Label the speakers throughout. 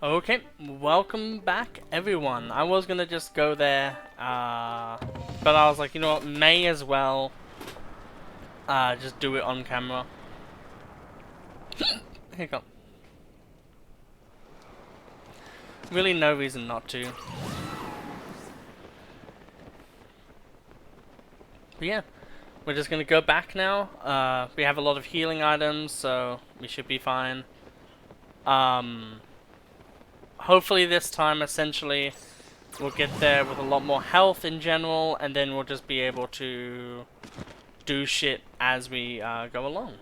Speaker 1: Okay, welcome back everyone. I was gonna just go there, but I was like, you know what, may as well just do it on camera. Hiccup. Really no reason not to. But yeah, we're just gonna go back now. We have a lot of healing items, so we should be fine. Hopefully this time, essentially, we'll get there with a lot more health in general, and then we'll just be able to do shit as we go along.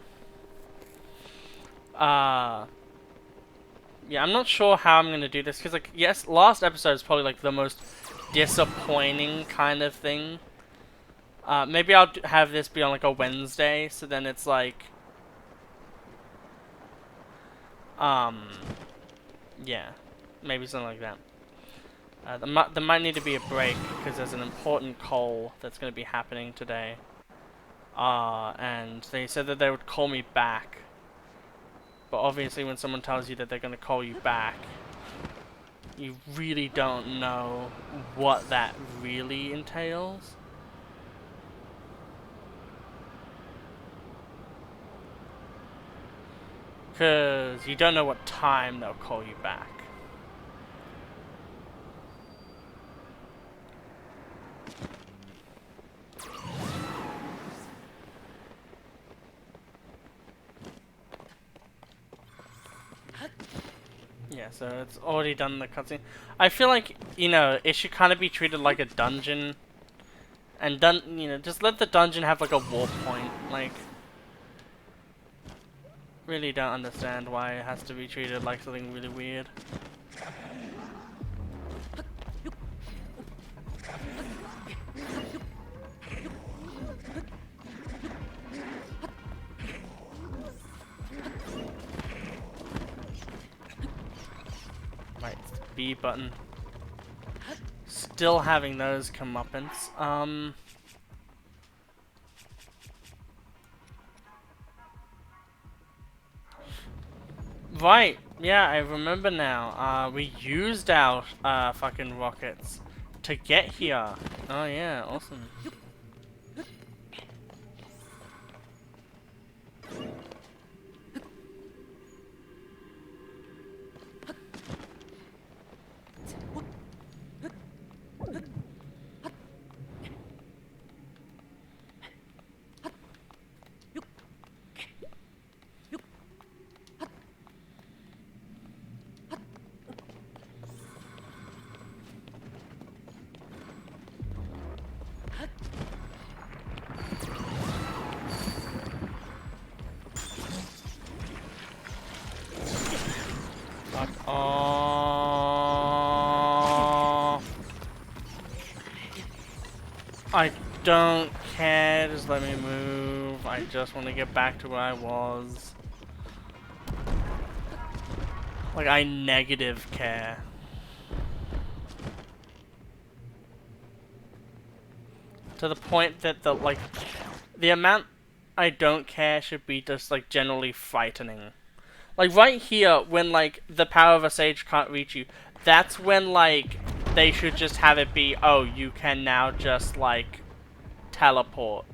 Speaker 1: Yeah, I'm not sure how I'm gonna do this, because, like, yes, last episode is probably, like, the most disappointing kind of thing. Maybe I'll have this be on, like, a Wednesday, so then it's, like, yeah, maybe something like that. There might need to be a break, because there's an important call that's gonna be happening today. And they said that they would call me back. But obviously when someone tells you that they're gonna call you back, you really don't know what that really entails. Because you don't know what time they'll call you back. Yeah, so it's already done the cutscene. I feel like, you know, it should kind of be treated like a dungeon. And just let the dungeon have like a war point. Like, really don't understand why it has to be treated like something really weird. Right, B button. Still having those comeuppance. Right, yeah, I remember now. We used our fucking rockets to get here. Oh yeah, awesome. Fuck off. I don't care, just let me move. I just want to get back to where I was. Like, I negative care. To the point that the amount I don't care should be just, like, generally frightening. Like, right here, when, like, the power of a sage can't reach you, that's when, like, they should just have it be, oh, you can now just, like, teleport.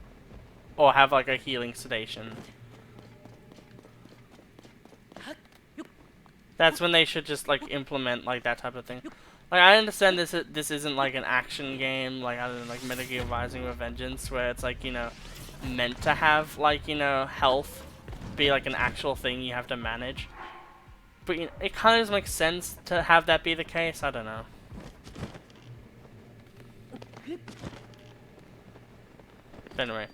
Speaker 1: Or have, like, a healing station. That's when they should just, like, implement, like, that type of thing. Like, I understand this isn't, like, an action game, like, other than, like, Metal Gear Rising Revengeance, where it's, like, you know, meant to have, like, you know, health be, like, an actual thing you have to manage. But, you know, it kind of doesn't make sense to have that be the case, I don't know. But anyway.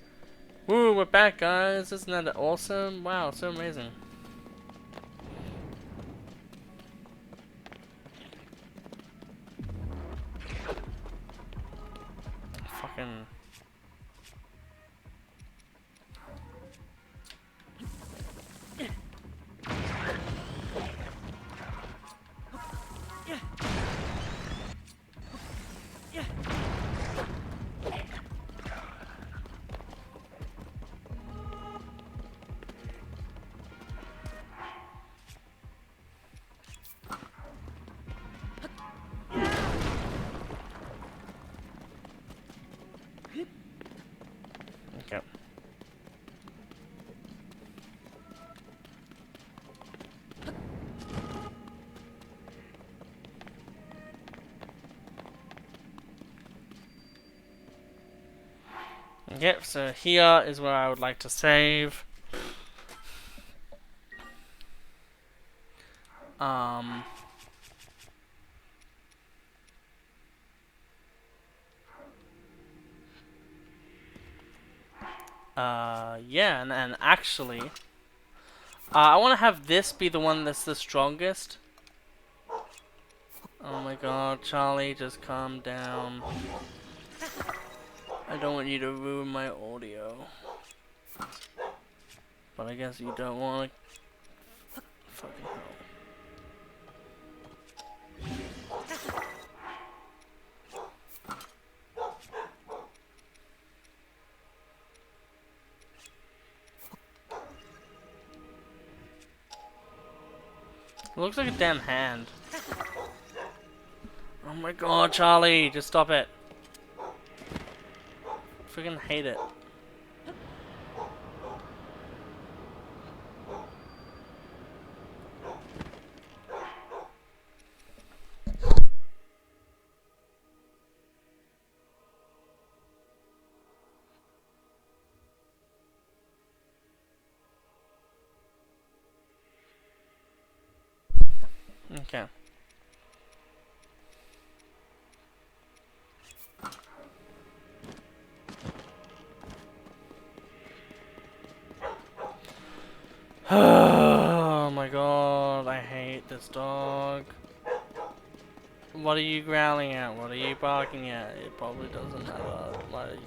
Speaker 1: Woo, we're back, guys! Isn't that awesome? Wow, so amazing. Fucking... Yep, so here is where I would like to save. Um... Yeah, and actually, I want to have this be the one that's the strongest. Oh my god, Charlie, just calm down. I don't want you to ruin my audio. But I guess you don't want to. Fucking hell. It looks like a damn hand. Oh my god, Charlie, just stop it. Freaking hate it. Okay. Oh my god, I hate this dog. What are you growling at? What are you barking at? It probably doesn't matter. Like,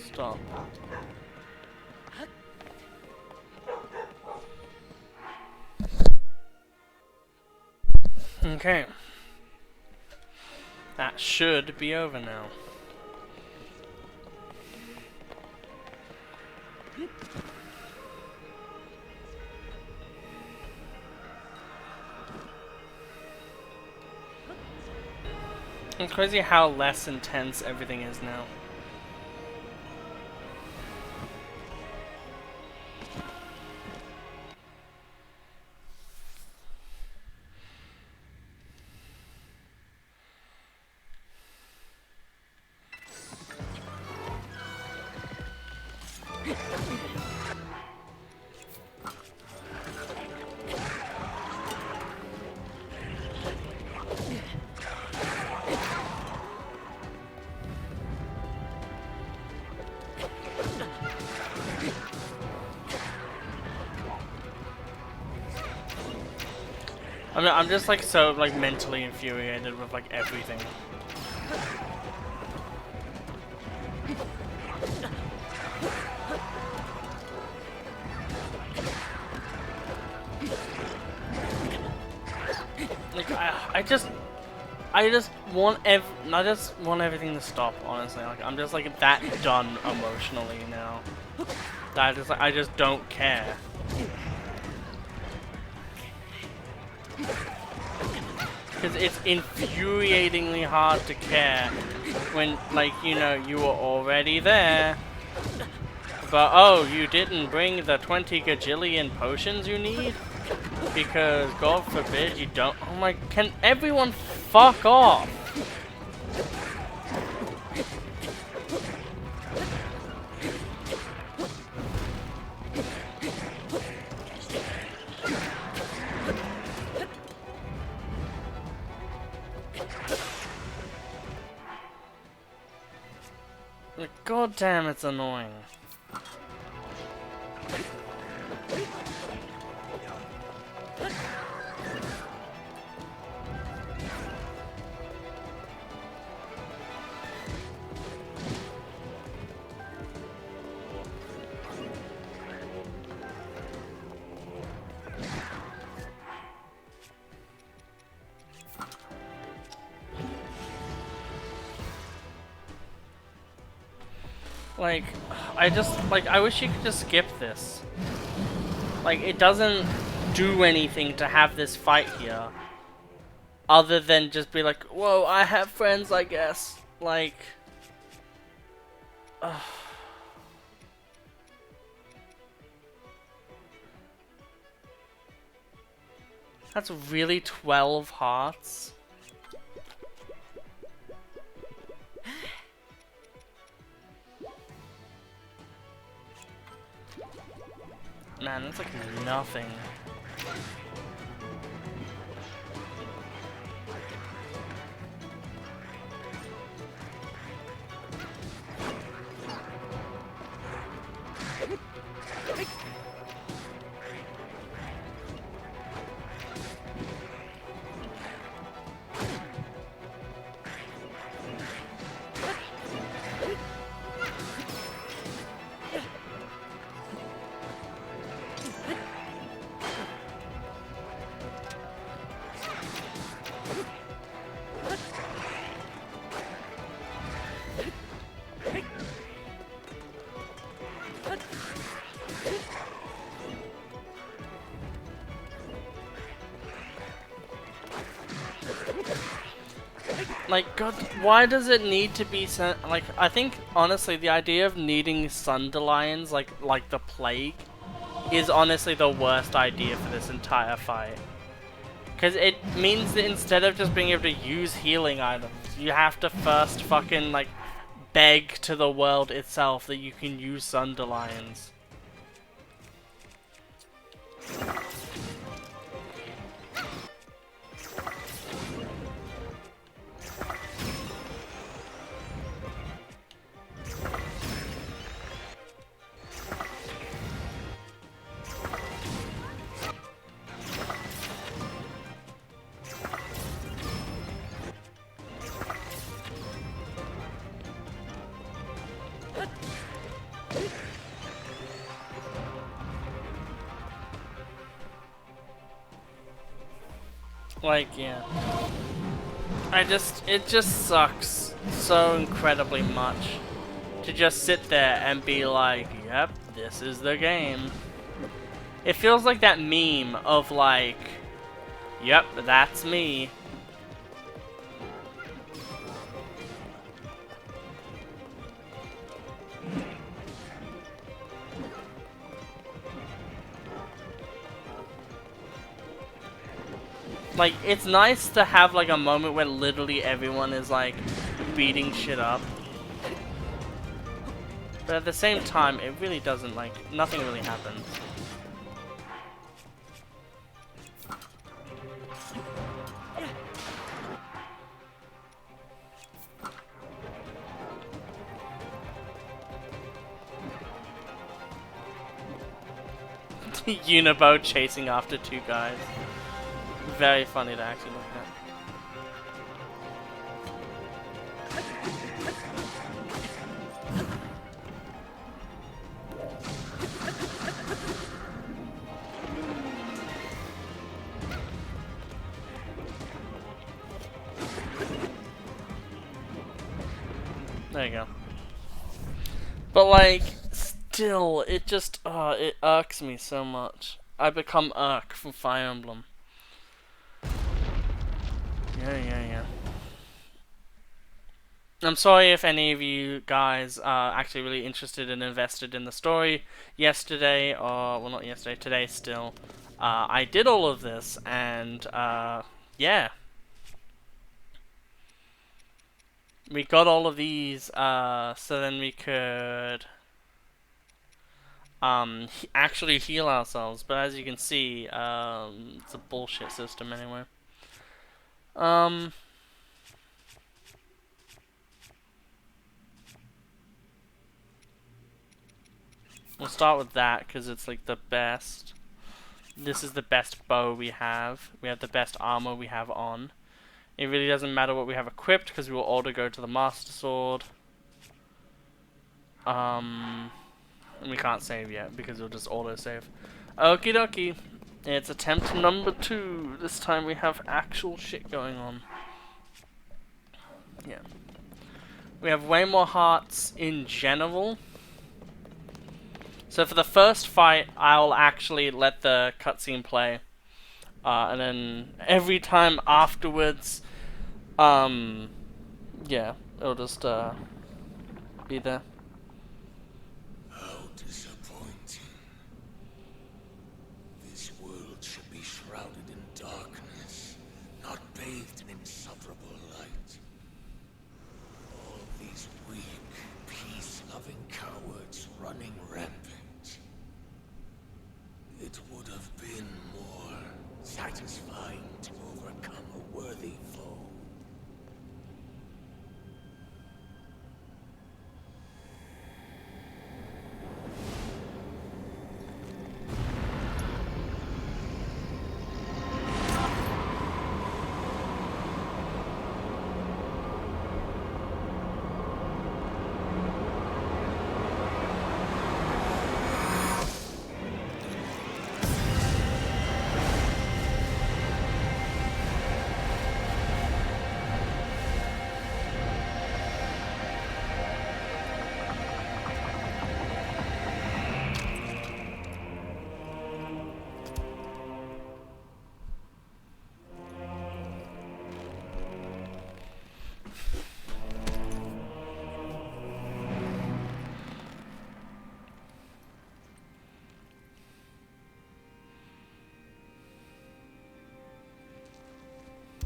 Speaker 1: stop. Okay. That should be over now. It's crazy how less intense everything is now. I'm just like so like mentally infuriated with like everything. Like I just want everything to stop. Honestly, like I'm just like that done emotionally now. That I just don't care. Because it's infuriatingly hard to care when, like, you know, you were already there. But, oh, you didn't bring the 20 gajillion potions you need? Because, God forbid, you don't. Oh my, can everyone fuck off? God damn, it's annoying. Like, I wish you could just skip this. Like, it doesn't do anything to have this fight here. Other than just be like, whoa, I have friends, I guess. Like... That's really 12 hearts? Man, that's like nothing. Like, God, why does it need to be like, I think, honestly, the idea of needing Sunderlions, like the plague, is honestly the worst idea for this entire fight. Because it means that instead of just being able to use healing items, you have to first fucking, like, beg to the world itself that you can use Sunderlions. Like, yeah. It just sucks so incredibly much to just sit there and be like, yep, this is the game. It feels like that meme of like, yep, that's me. Like, it's nice to have like a moment where literally everyone is like beating shit up. But at the same time, it really doesn't, like, nothing really happens. Unibo chasing after two guys. Very funny to actually look at. There you go. But like, still, it just, it irks me so much. I become Irk from Fire Emblem. Yeah. I'm sorry if any of you guys are actually really interested and invested in the story yesterday, or, well, not yesterday, today still. I did all of this, and, yeah. We got all of these, so then we could actually heal ourselves. But as you can see, it's a bullshit system anyway. We'll start with that because it's like the best. This is the best bow we have. We have the best armor we have on. It really doesn't matter what we have equipped because we will auto go to the Master Sword. And we can't save yet because it'll just auto save. Okie dokie. It's attempt number 2. This time we have actual shit going on. Yeah. We have way more hearts in general. So for the first fight, I'll actually let the cutscene play. And then every time afterwards, yeah, it'll just, be there.
Speaker 2: How disappointing. This world should be shrouded in darkness, not bathed in insufferable light. All these weak, peace-loving cowards running rampant.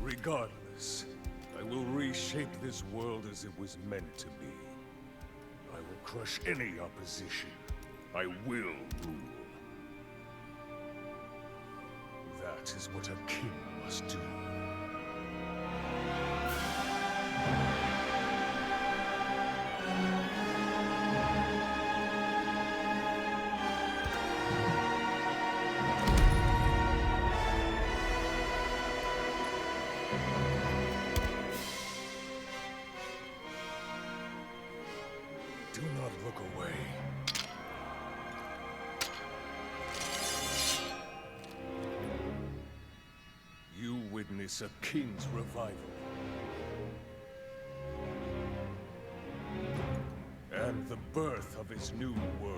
Speaker 2: Regardless, I will reshape this world as it was meant to be. I will crush any opposition. I will rule. That is what a king must do. Do not look away. You witness a king's revival. And the birth of his new world.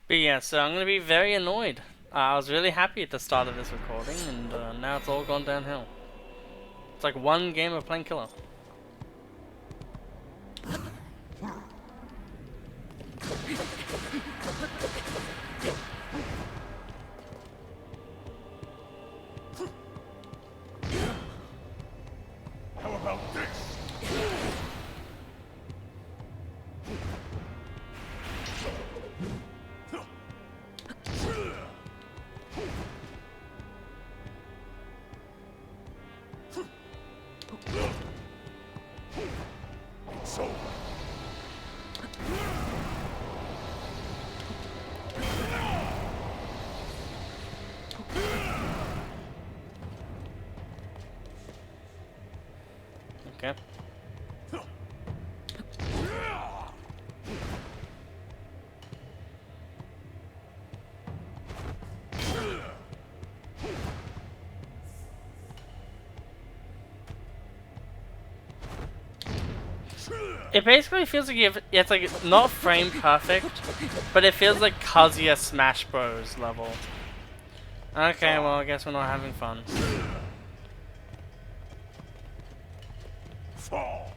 Speaker 1: But yeah, so I'm gonna be very annoyed. I was really happy at the start of this recording, and now it's all gone downhill. It's like one game of Plain Killer.
Speaker 2: How about this? It's over.
Speaker 1: Okay. It basically feels like it's like not frame perfect, but it feels like Kazuya Smash Bros level. Okay, well I guess we're not having fun.
Speaker 2: Fall.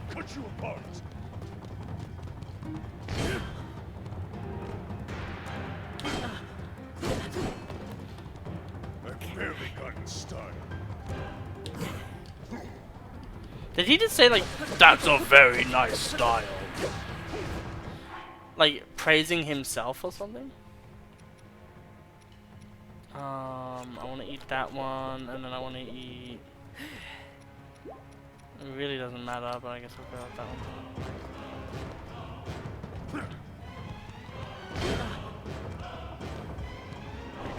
Speaker 2: Cut you apart. I've barely gotten started.
Speaker 1: Did he just say like, that's a very nice style? Like, praising himself or something? I want to eat that one, and then I want to eat... It really doesn't matter, but I guess we'll go with that one.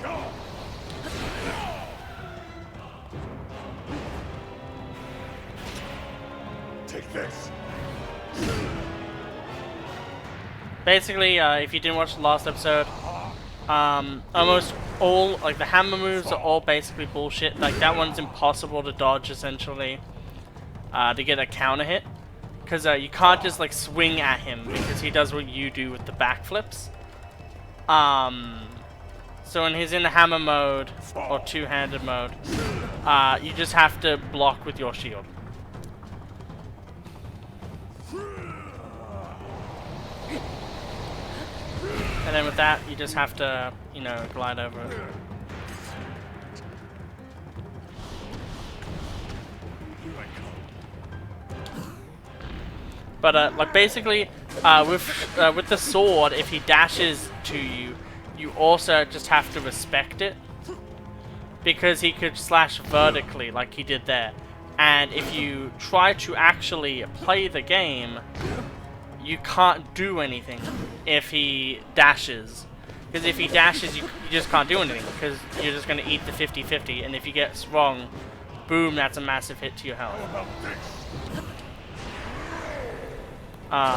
Speaker 2: Go! Take this.
Speaker 1: Basically, if you didn't watch the last episode, almost all, like, the hammer moves are all basically bullshit. Like, that one's impossible to dodge, essentially, to get a counter hit. Because you can't just, like, swing at him, because he does what you do with the backflips. So when he's in the hammer mode, or two-handed mode, you just have to block with your shield. And then with that, you just have to, you know, glide over it. But like basically, with the sword, if he dashes to you, you also just have to respect it, because he could slash vertically like he did there. And if you try to actually play the game, you can't do anything if he dashes. Because if he dashes, you just can't do anything, because you're just going to eat the 50-50, and if you get wrong, boom, that's a massive hit to your health.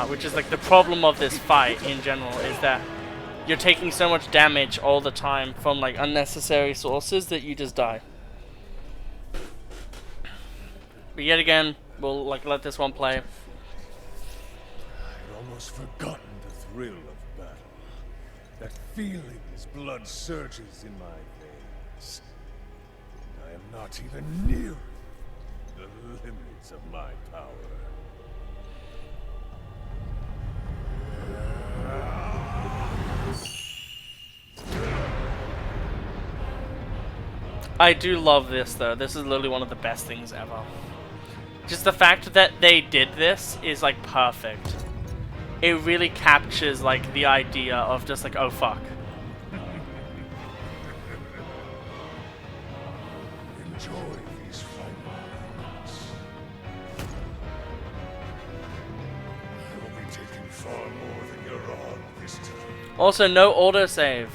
Speaker 1: Which is like the problem of this fight in general, is that you're taking so much damage all the time from like unnecessary sources that you just die. But yet again, we'll like let this one play.
Speaker 2: I'd almost forgotten the thrill of battle. That feeling as blood surges in my veins. I am not even near the limits of my power.
Speaker 1: I do love this though. This is literally one of the best things ever. Just the fact that they did this is like perfect. It really captures like the idea of just like, oh fuck.
Speaker 2: Enjoy these final moments. I will be taking far more than you're on this time.
Speaker 1: Also, no autosave.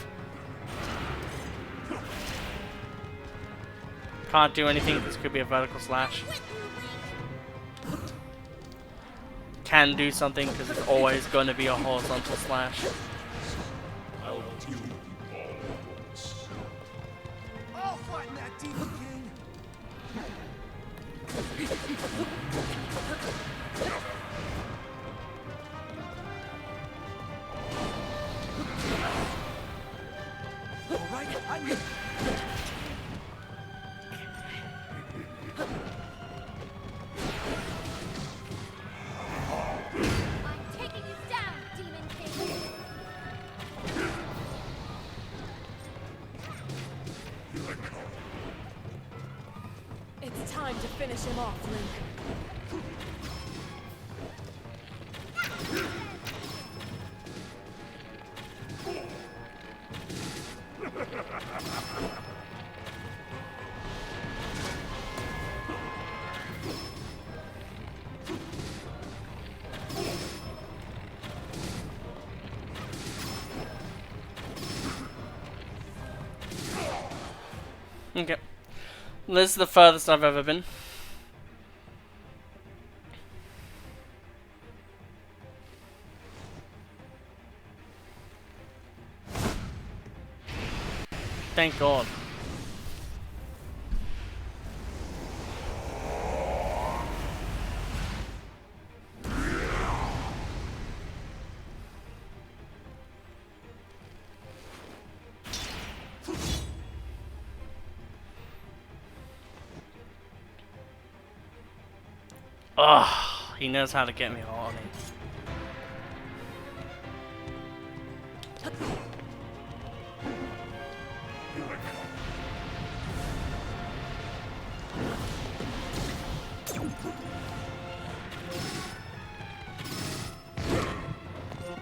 Speaker 1: Can't do anything. This could be a vertical slash. Can do something because it's always going to be a horizontal slash.
Speaker 2: I will deal with you all at once.
Speaker 3: I'll flatten that demon king. All right, I'm.
Speaker 4: I'm taking you down, Demon King!
Speaker 5: It's time to finish him off, Link.
Speaker 1: Okay. This is the furthest I've ever been. Thank God. Ugh, he knows how to get me horny.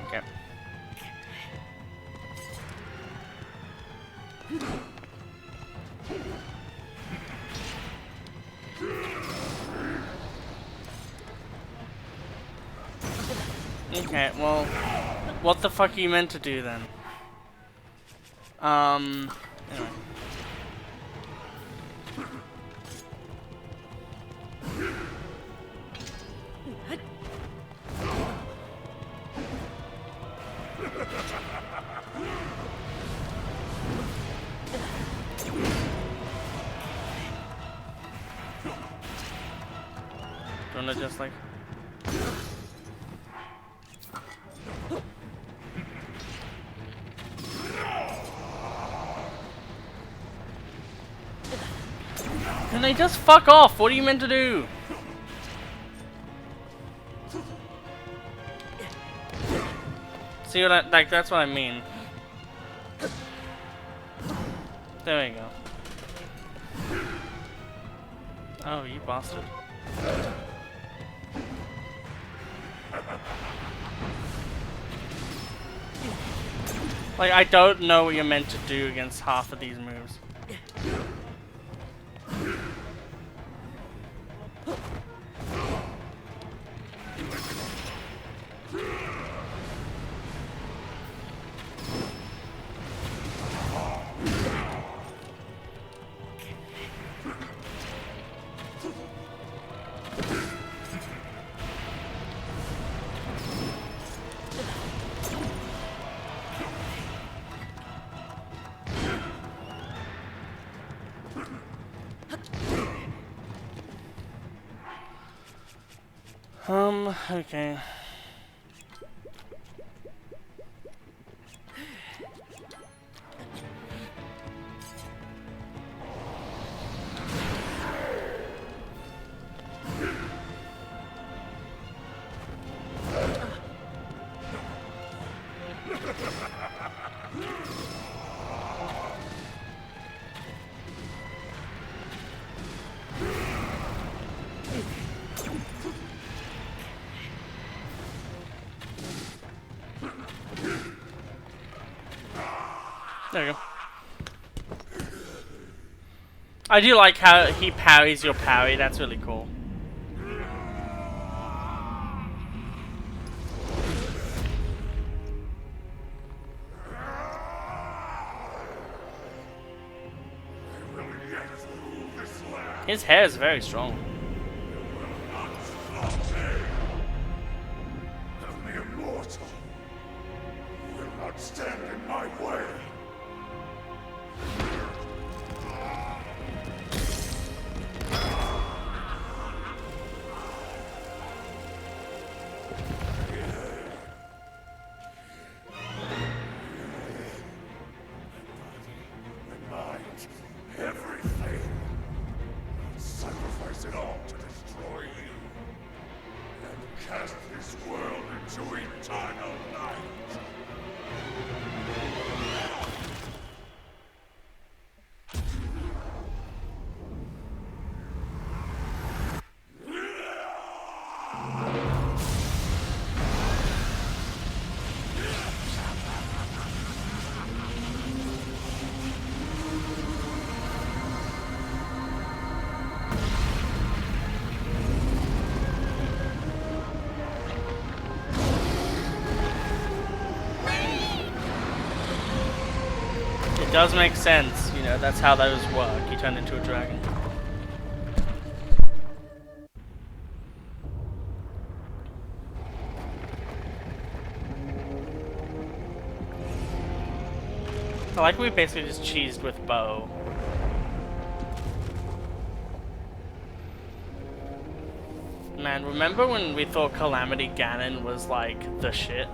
Speaker 1: Okay. Okay, well, what the fuck are you meant to do then? Anyway. Do you wanna just like... Can they just fuck off? What are you meant to do? See what I, like, that's what I mean. There we go. Oh, you bastard. Like, I don't know what you're meant to do against half of these moves.
Speaker 3: All
Speaker 1: Okay. There you go. I do like how he parries your parry, that's really cool. His hair is very strong.
Speaker 2: The immortal will not stand in my way. Everything. Sacrifice it all to destroy you. And cast this world into eternal night.
Speaker 1: It does make sense, you know, that's how those work. You turn into a dragon. I like we basically just cheesed with Bo. Man, remember when we thought Calamity Ganon was like the shit?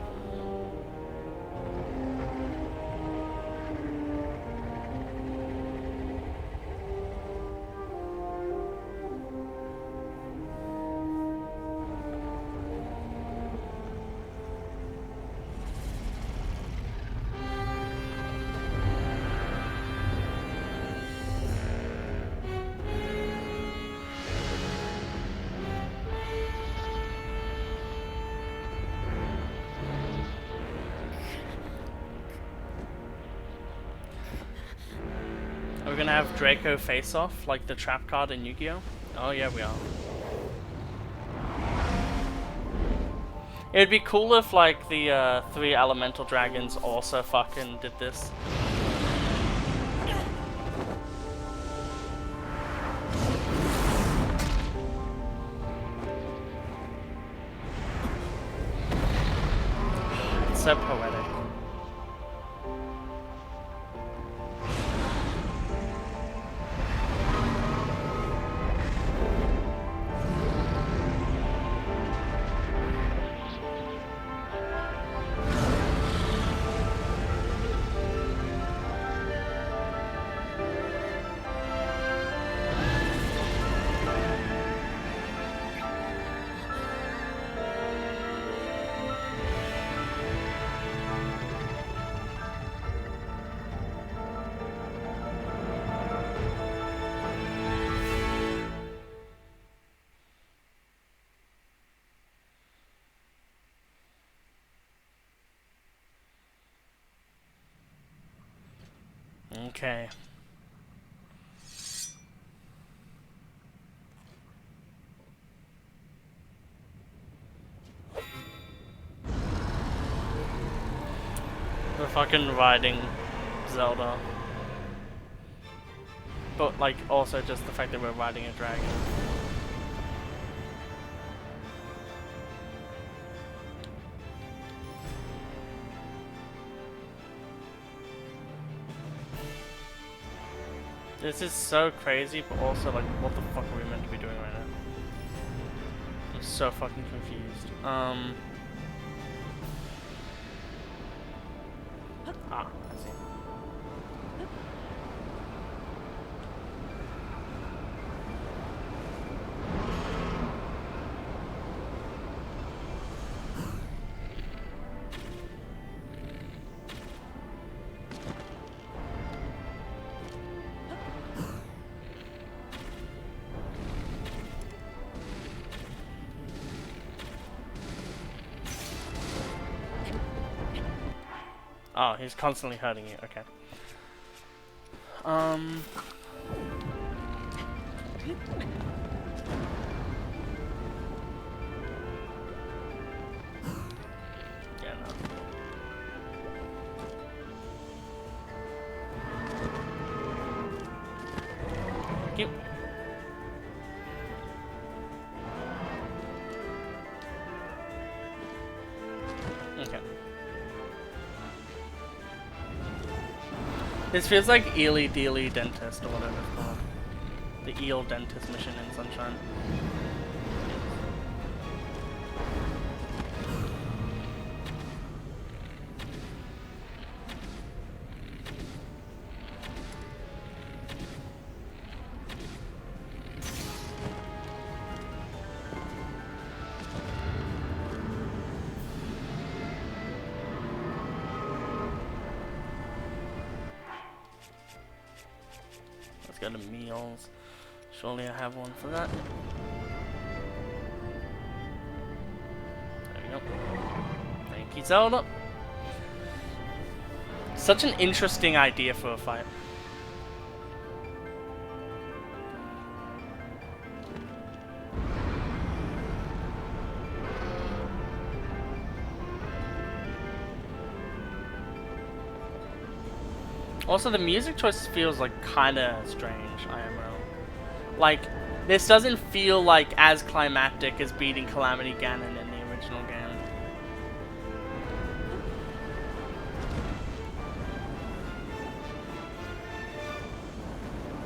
Speaker 1: Are we gonna have Draco face off like the trap card in Yu-Gi-Oh? Oh yeah, we are. It'd be cool if like the 3 elemental dragons also fucking did this. It's so poetic. Okay. We're fucking riding Zelda. But like also just the fact that we're riding a dragon. This is so crazy, but also like, what the fuck are we meant to be doing right now? I'm so fucking confused. Ah, I see. Oh, he's constantly hurting you, okay. Yeah, no. Thank you. Okay. This feels like Ely Dealy Dentist or whatever it's called. The Eel Dentist mission in Sunshine. Let's go to meals. Surely I have one for that. There we go. Thank you, Zelda. Such an interesting idea for a fight. Also, the music choice feels like kinda strange, IMO. Like, this doesn't feel like as climactic as beating Calamity Ganon in the original game.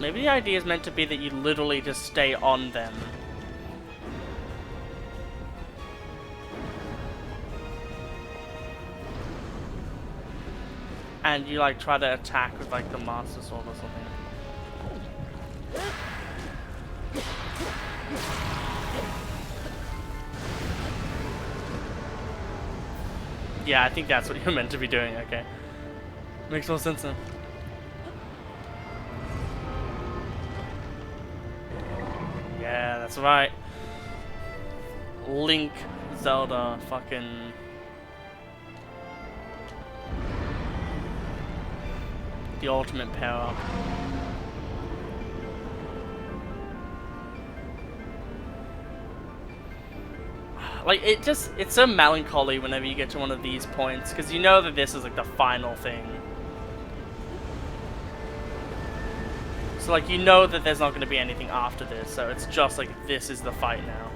Speaker 1: Maybe the idea is meant to be that you literally just stay on them. And you like try to attack with like the Master Sword or something. Yeah, I think that's what you're meant to be doing, okay. Makes more sense now. Yeah, that's right. Link, Zelda, fucking... the ultimate power. Like, it's so melancholy whenever you get to one of these points, because you know that this is like the final thing. So like, you know that there's not going to be anything after this, so it's just like, this is the fight now.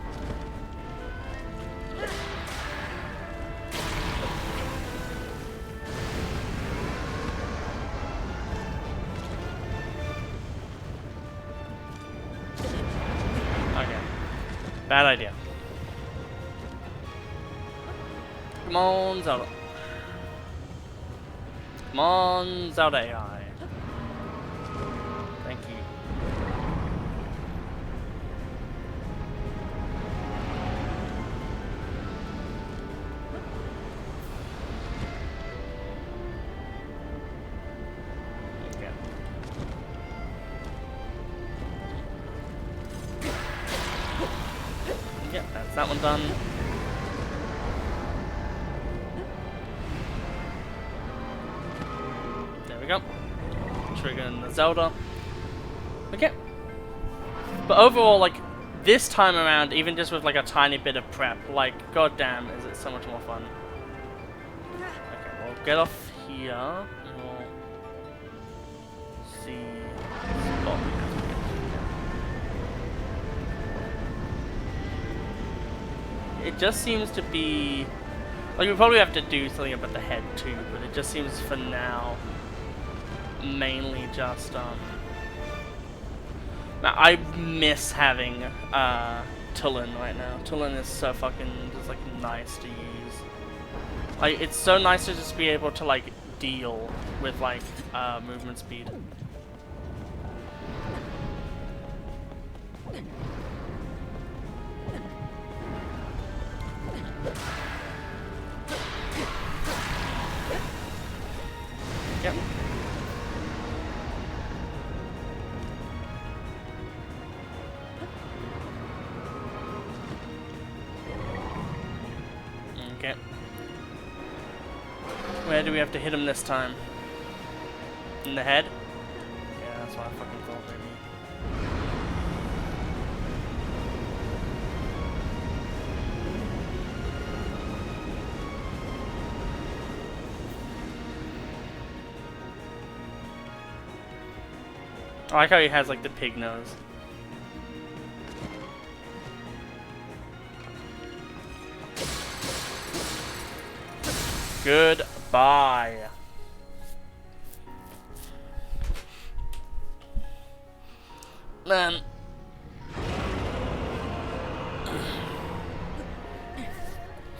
Speaker 1: Okay. Bad idea. Come on, Zelda. Come on, Zelda AI. Thank you. Okay. Yeah, that's that one done. We go. Triggering the Zelda. Okay. But overall, like, this time around, even just with like a tiny bit of prep, like, goddamn, is it so much more fun. Okay, we'll get off here. And we'll see. It just seems to be... like, we probably have to do something about the head too, but it just seems for now... mainly just now I miss having Tulin right now. Tulin is so fucking just like nice to use. Like, it's so nice to just be able to like deal with like movement speed. Yep. Okay. Where do we have to hit him this time? In the head? Yeah. That's what I fucking thought, maybe. I like how he has like the pig nose. Goodbye. Man.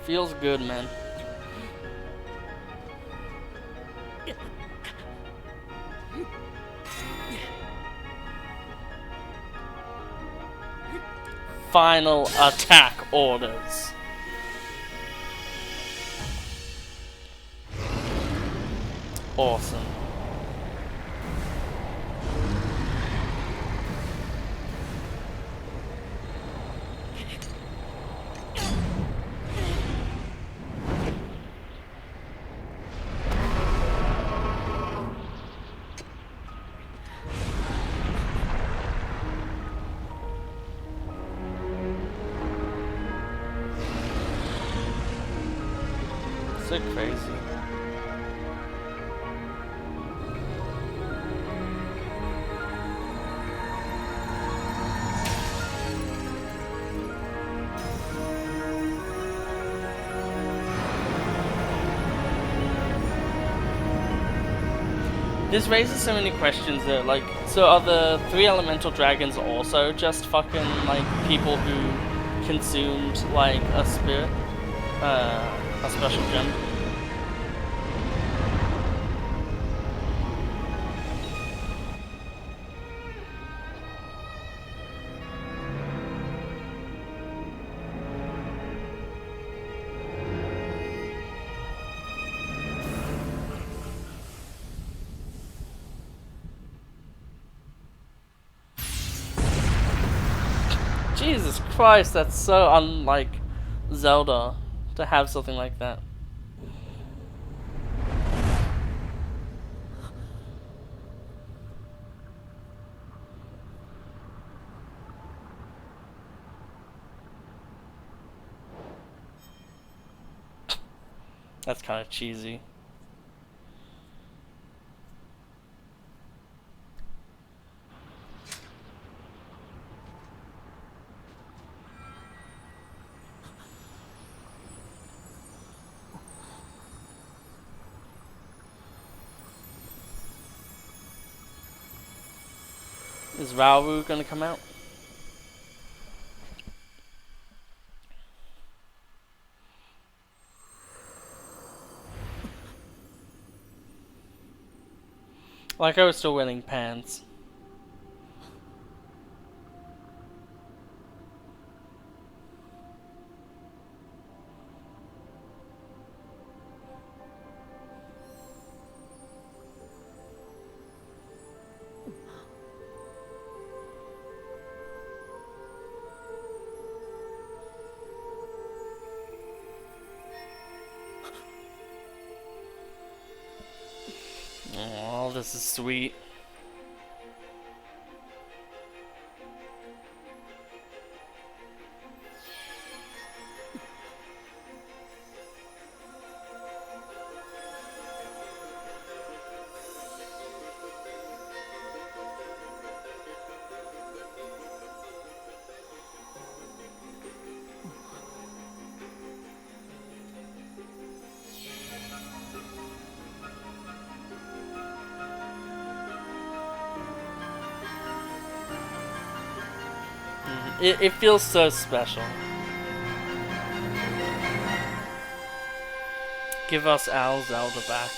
Speaker 1: Feels good, man. Final attack orders. Awesome. So crazy. This raises so many questions though, like, so are the 3 elemental dragons also just fucking, like, people who consumed, like, a spirit? A special gem? Jesus Christ, that's so unlike Zelda to have something like that. That's kind of cheesy. Is Rauru gonna come out? Like I was still wearing pants. Oh, this is sweet. It feels so special. Give us our Zelda back.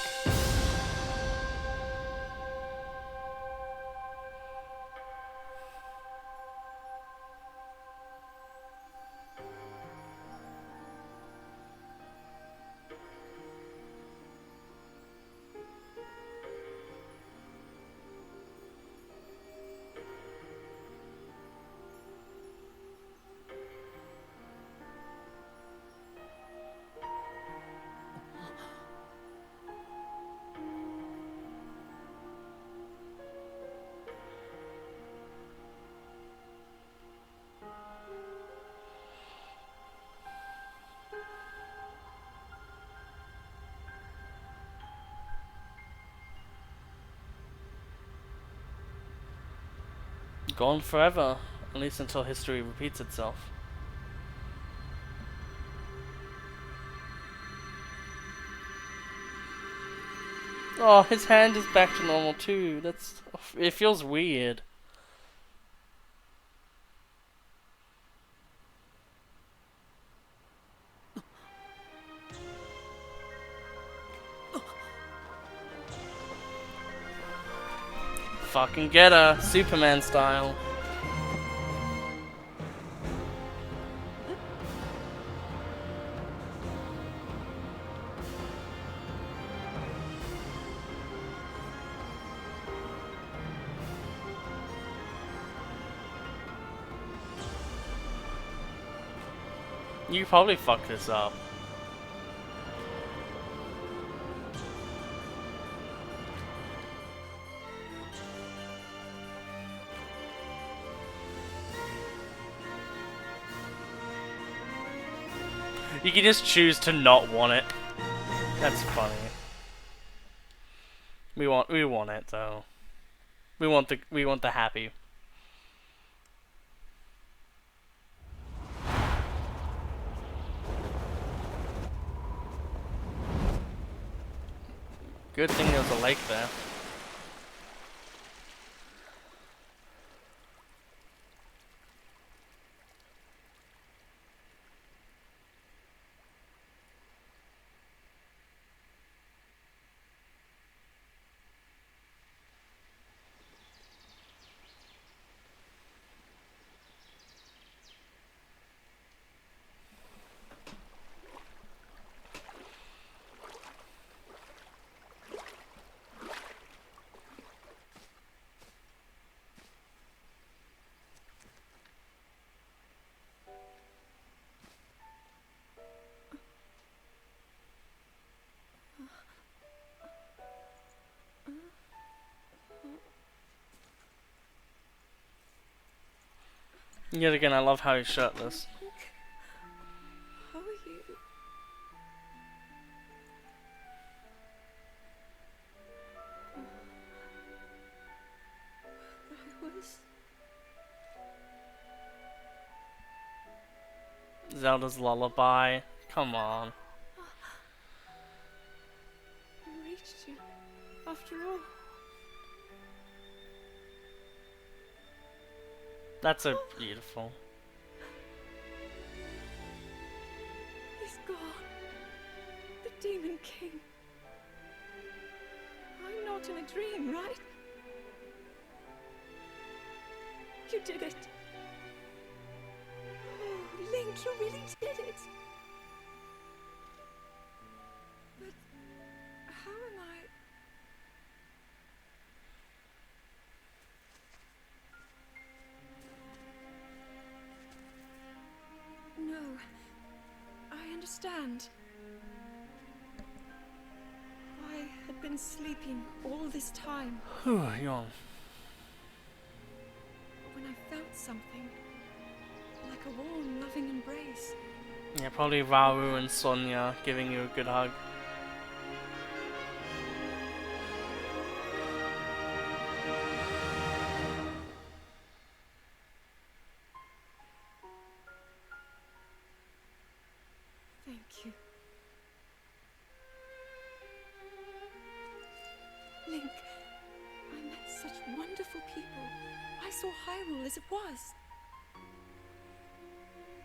Speaker 1: Gone forever, at least until history repeats itself. Oh, his hand is back to normal too. It feels weird. Fucking get her, Superman style. You probably fucked this up. You can just choose to not want it. That's funny. We want it though. We want the happy. Good thing there was a lake there. Yet again, I love how he's shirtless.
Speaker 5: How are you? I was...
Speaker 1: Zelda's lullaby. Come on.
Speaker 5: I reached you. After all.
Speaker 1: That's a beautiful.
Speaker 5: He's gone. The Demon King. I'm not in a dream, right? You did it. Oh, Link, you really did it. But how am I... No, I understand. I had been sleeping all this time
Speaker 1: Whew, yawn.
Speaker 5: when I felt something, like a warm, loving embrace.
Speaker 1: Yeah, probably Rauru and Sonia giving you a good hug.
Speaker 5: Thank you. Link, I met such wonderful people. I saw Hyrule as it was.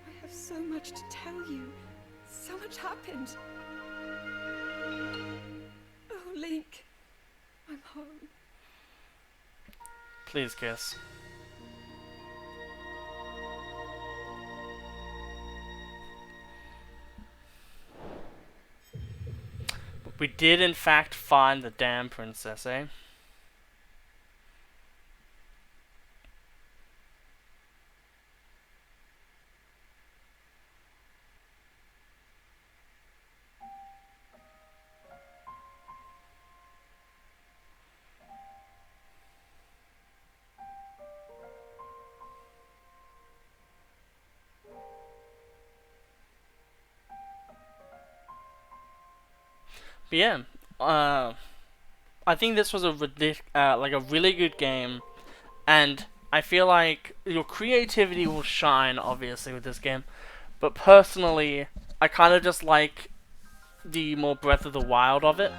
Speaker 5: I have so much to tell you. So much happened. Oh, Link, I'm home.
Speaker 1: Please kiss. But we did in fact find the damn princess, eh? But yeah, I think this was a like a really good game, and I feel like your creativity will shine, obviously, with this game. But personally, I kind of just like the more Breath of the Wild of it.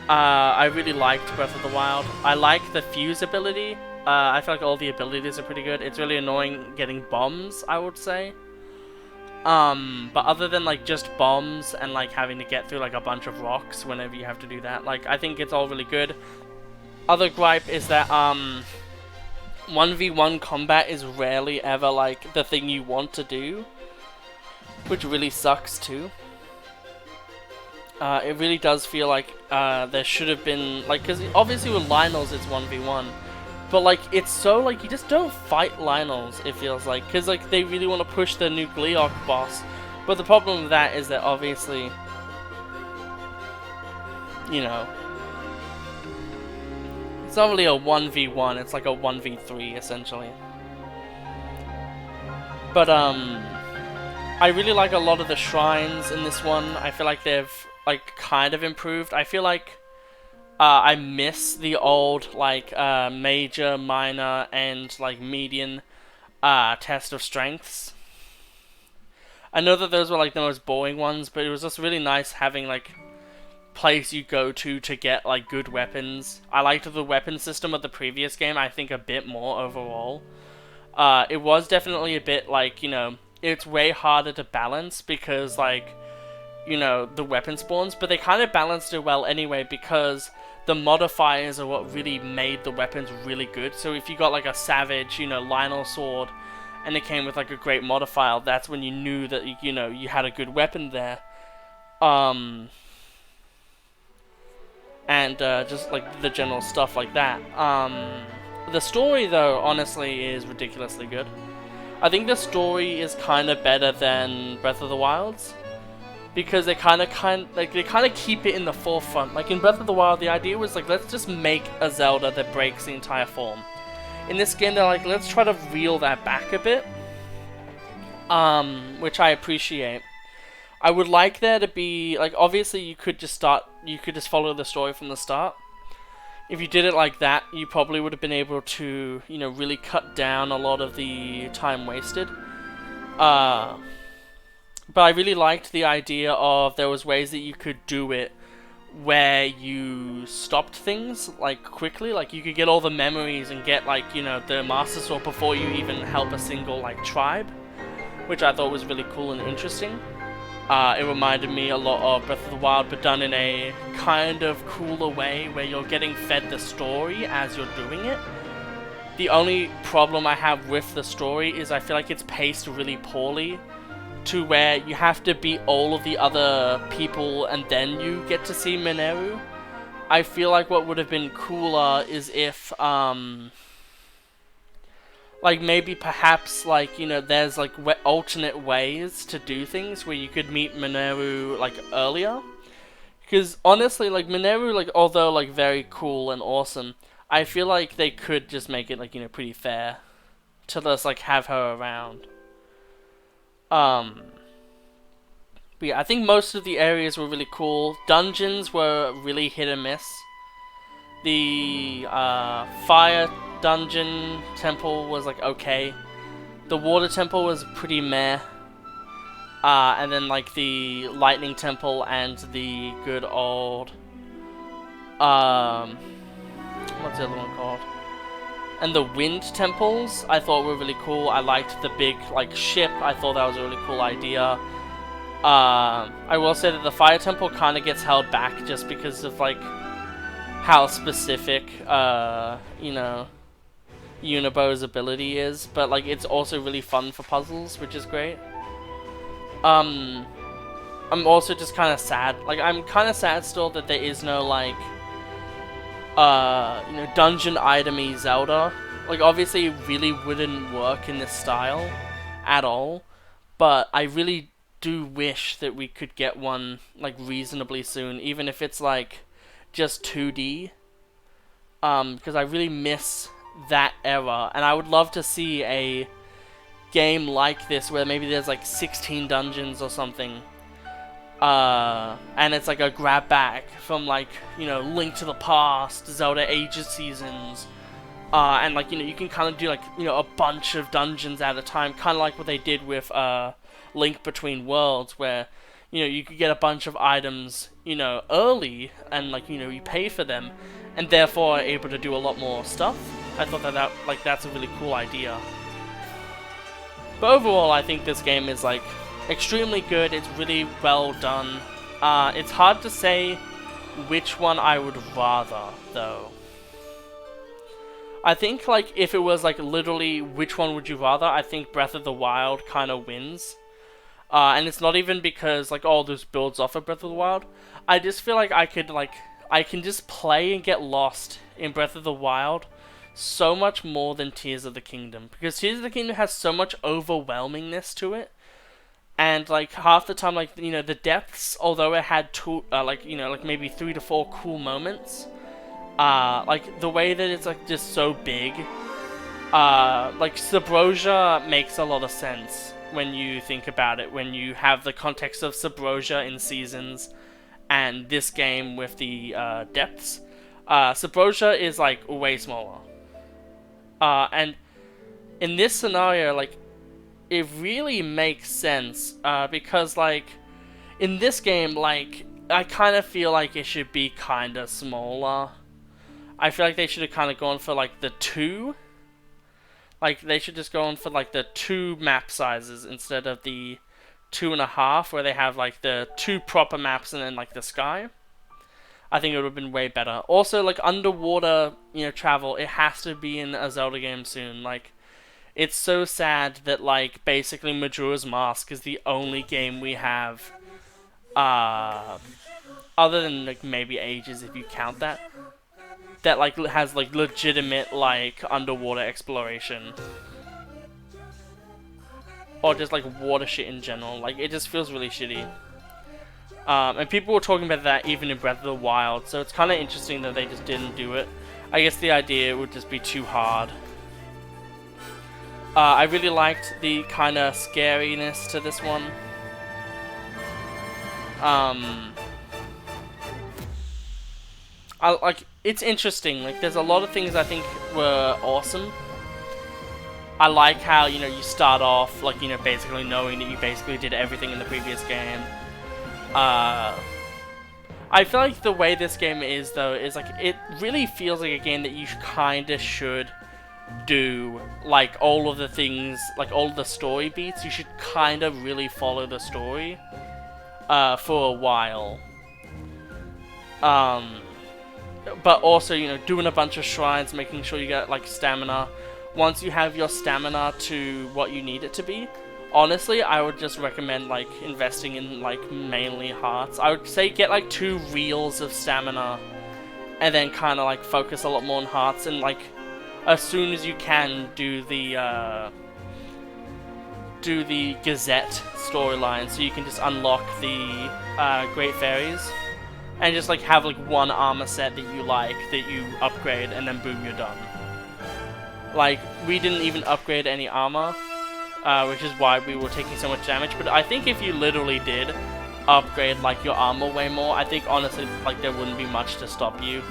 Speaker 1: I really liked Breath of the Wild. I like the fuse ability. I feel like all the abilities are pretty good. It's really annoying getting bombs, I would say. But other than like just bombs and like having to get through like a bunch of rocks whenever you have to do that, like I think it's all really good. Other gripe is that 1v1 combat is rarely ever like the thing you want to do, which really sucks too. It really does feel like there should have been like, because obviously with Lionels it's 1v1. But like, it's so like, you just don't fight Lionels, it feels like, because like, they really want to push the new Gleeok boss. But the problem with that is that obviously, you know, it's not really a 1v1, it's like a 1v3 essentially. But I really like a lot of the shrines in this one. I feel like they've like kind of improved. I feel like I miss the old like major, minor, and like median test of strengths. I know that those were like the most boring ones, but it was just really nice having like place you go to get like good weapons. I liked the weapon system of the previous game, I think, a bit more overall. It was definitely a bit like, you know, it's way harder to balance because like, you know, the weapon spawns, but they kind of balanced it well anyway because the modifiers are what really made the weapons really good. So if you got like a savage, you know, Lionel sword, and it came with like a great modifier, that's when you knew that, you know, you had a good weapon there. And just like the general stuff like that. The story though, honestly, is ridiculously good. I think the story is kind of better than Breath of the Wild's, because they kind of keep it in the forefront. Like in Breath of the Wild, the idea was like, let's just make a Zelda that breaks the entire form. In this game, they're like, let's try to reel that back a bit, which I appreciate. I would like there to be like, obviously you could just follow the story from the start. If you did it like that, you probably would have been able to, you know, really cut down a lot of the time wasted. But I really liked the idea of there was ways that you could do it where you stopped things like quickly. Like you could get all the memories and get like, you know, the Master Sword before you even help a single like tribe, which I thought was really cool and interesting. It reminded me a lot of Breath of the Wild, but done in a kind of cooler way where you're getting fed the story as you're doing it. The only problem I have with the story is I feel like it's paced really poorly, to where you have to beat all of the other people and then you get to see Mineru. I feel like what would have been cooler is if, like maybe perhaps like, you know, there's like alternate ways to do things where you could meet Mineru like earlier. Because honestly, like Mineru, like although like very cool and awesome, I feel like they could just make it like, you know, pretty fair to just like have her around. But yeah, I think most of the areas were really cool. Dungeons were really hit and miss. The fire dungeon temple was like okay. The water temple was pretty meh. And then like the lightning temple and the good old what's the other one called? And the wind temples I thought were really cool. I liked the big like ship. I thought that was a really cool idea. I will say that the fire temple kind of gets held back just because of like how specific you know, Unibo's ability is, but like it's also really fun for puzzles, which is great. I'm also just kind of sad. Like I'm kind of sad still that there is no like you know, dungeon itemy Zelda. Like obviously it really wouldn't work in this style at all, but I really do wish that we could get one like reasonably soon, even if it's like just 2D. Because I really miss that era, and I would love to see a game like this where maybe there's like 16 dungeons or something, and it's like a grab back from like, you know, Link to the Past, Zelda Age of Seasons, And like, you can kind of do like, a bunch of dungeons at a time, kind of like what they did with Link Between Worlds, where you could get a bunch of items early, and like you pay for them, and therefore are able to do a lot more stuff. I thought that's a really cool idea. But overall, I think this game is like extremely good. It's really well done. It's hard to say which one I would rather, though. I think, like, if it was, like, literally which one would you rather, I think Breath of the Wild kind of wins. And it's not even because, like, oh, there's builds off of Breath of the Wild. I just feel like I can just play and get lost in Breath of the Wild so much more than Tears of the Kingdom. Because Tears of the Kingdom has so much overwhelmingness to it. And, like, half the time, like, the depths, although it had maybe 3 to 4 cool moments, like, the way that it's, like, just so big, like, Subrosia makes a lot of sense when you think about it, when you have the context of Subrosia in Seasons, and this game with the, depths. Subrosia is, like, way smaller. And in this scenario, like, it really makes sense, because, like, in this game, like, I kind of feel like it should be kind of smaller. I feel like they should have kind of gone for, like, the 2. Like, they should just go on for, like, the 2 map sizes instead of the 2.5, where they have, like, the 2 proper maps and then, like, the sky. I think it would have been way better. Also, like, underwater, travel, it has to be in a Zelda game soon. Like, it's so sad that, like, basically Majora's Mask is the only game we have, other than, like, maybe Ages if you count that, like, has, like, legitimate, like, underwater exploration. Or just, like, water shit in general. Like, it just feels really shitty. And people were talking about that even in Breath of the Wild, so it's kind of interesting that they just didn't do it. I guess the idea would just be too hard. I really liked the kind of scariness to this one. It's interesting. Like, there's a lot of things I think were awesome. I like how, you start off, like, basically knowing that you basically did everything in the previous game. I feel like the way this game is, though, is, like, it really feels like a game that you kinda should do, like, all of the things, like, all of the story beats. You should kind of really follow the story, for a while. But also, doing a bunch of shrines, making sure you get, like, stamina. Once you have your stamina to what you need it to be, honestly, I would just recommend, like, investing in, like, mainly hearts. I would say get, like, 2 reels of stamina, and then kind of, like, focus a lot more on hearts, and, like, as soon as you can, do the Gazette storyline, so you can just unlock the, Great Fairies. And just, like, have, like, one armor set that you like, that you upgrade, and then boom, you're done. Like, we didn't even upgrade any armor, which is why we were taking so much damage. But I think if you literally did upgrade, like, your armor way more, I think, honestly, like, there wouldn't be much to stop you.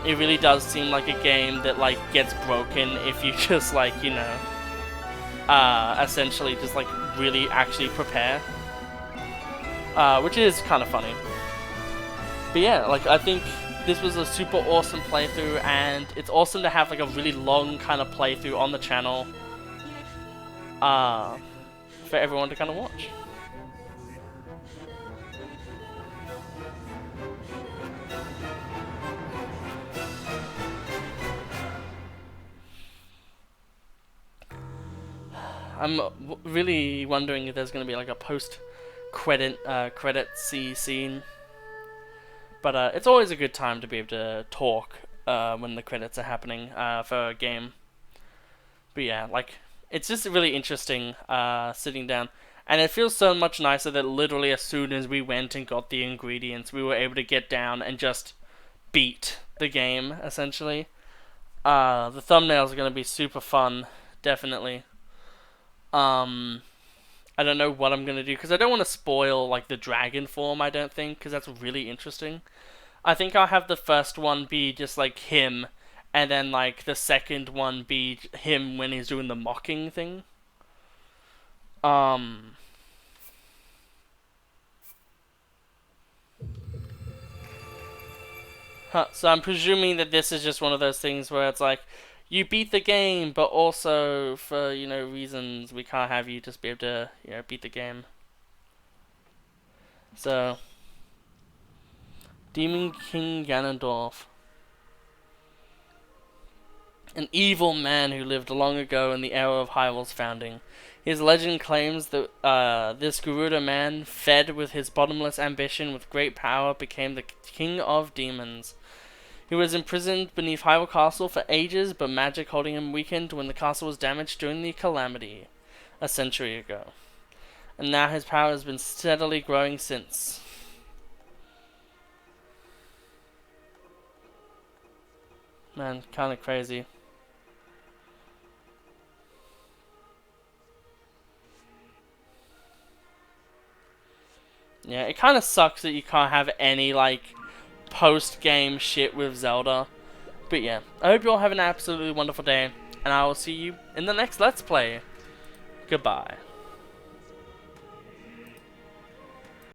Speaker 1: It really does seem like a game that, like, gets broken if you just, like, essentially just, like, really actually prepare. Which is kind of funny. But yeah, like, I think this was a super awesome playthrough, and it's awesome to have, like, a really long kind of playthrough on the channel, for everyone to kind of watch. I'm really wondering if there's going to be, like, a post-credit scene. But it's always a good time to be able to talk when the credits are happening for a game. But yeah, like, it's just really interesting sitting down. And it feels so much nicer that literally as soon as we went and got the ingredients, we were able to get down and just beat the game, essentially. The thumbnails are going to be super fun, definitely. I don't know what I'm going to do, because I don't want to spoil, like, the dragon form, I don't think, because that's really interesting. I think I'll have the first one be just, like, him, and then like the second one be him when he's doing the mocking thing. So I'm presuming that this is just one of those things where it's like, you beat the game, but also for, reasons we can't have you just be able to, beat the game. So, Demon King Ganondorf. An evil man who lived long ago in the era of Hyrule's founding. His legend claims that this Gerudo man, fed with his bottomless ambition with great power, became the king of demons. He was imprisoned beneath Hyrule Castle for ages, but magic holding him weakened when the castle was damaged during the calamity a century ago. And now his power has been steadily growing since. Man, kinda crazy. Yeah, it kinda sucks that you can't have any, like, post-game shit with Zelda. But yeah, I hope you all have an absolutely wonderful day, and I will see you in the next Let's Play. Goodbye.